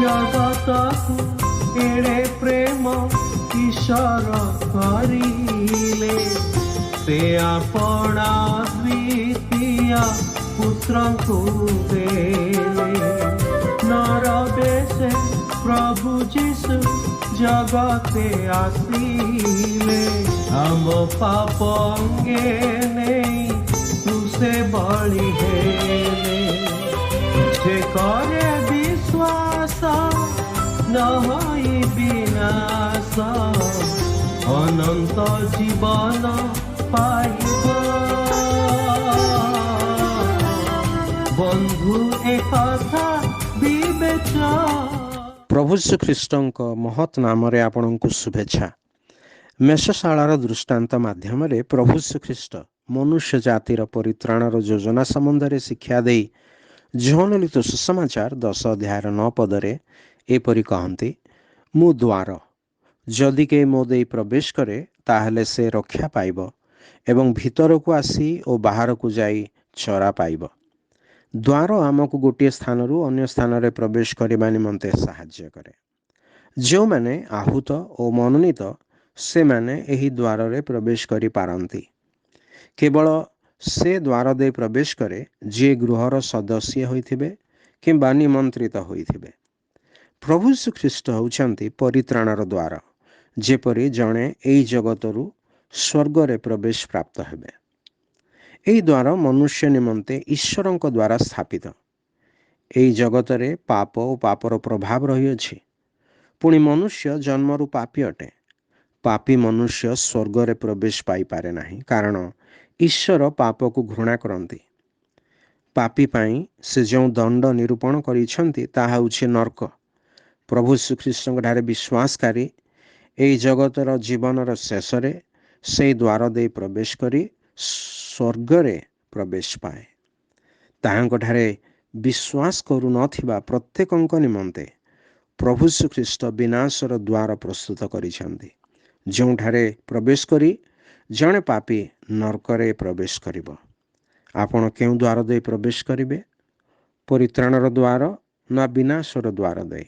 जगतकु एड़े प्रेम ईश्वर करिले से आपणा द्वितीय पुत्रंकु देले नर बेशे प्रभु जीशु जगते आसिले हम पाप अंगे नहीं तुसे बलि हेले जे करे विश्वास न होई विनाश अनंत जीवन पाइब बंधु एक कथा विवेचना। प्रभु श्री ख्रीष्ट महत् नाम आपण को शुभेच्छा। मेषशालार दृष्टांत माध्यम प्रभु श्री ख्रीष्ट मनुष्य जातिर परित्राणर योजना संबंध शिक्षा दे जौन लिखित सुसमाचार 10 अध्याय 9 पदरे एपरि कहते मु द्वार जदि के मो देई प्रवेश करे ताहले से रक्षा पाइब एवं भीतर को आसी और बाहर को जाई चरा पाइब। द्वार आमको गोटे स्थान रु अन्य स्थान रे प्रवेश करने निमंते साहाय्य करे। जो माने आहूत और मनोनीत से माने एही द्वार रे प्रवेश करि पारंती। केवल से द्वार दे प्रवेश करे जे गृहर सदस्य होइथिबे किंबा निमंत्रित होइथिबे। प्रभु यीशु ख्रीष्ट होउछंती परित्राणर द्वार जेपरि जणे एई जगतरु स्वर्ग रे प्रवेश प्राप्त हेबे। एई द्वार मनुष्य निमंते ईश्वरंक द्वारा स्थापित। एई जगत रे पाप और पापर प्रभाव रही अछि। पुणी मनुष्य जन्मरु पापी अटे। पापी मनुष्य स्वर्ग रे प्रवेश पाई पारे नाही कारण ईश्वर पाप को घृणा करंती। पापी पाई से जो दंड निरूपण करिसंती ताहा होछि नरक। प्रभु श्रीकृष्ण ठारे विश्वासकारी एई जगतर जीवनर शेष रे से द्वार दे प्रवेश करी स्वर्ग रे प्रवेश पाए। ताहांक ठारे विश्वास करू नथिबा प्रत्येकंक निमंते प्रभु श्रीकृष्ण विनाशर द्वार प्रस्तुत करिसंती जोंठारे प्रवेश करी जणे पापी नरक रे प्रवेश करिब। आपण केउ द्वार दे प्रवेश करिवे? परित्राणर द्वार ना विनाशर द्वार दे?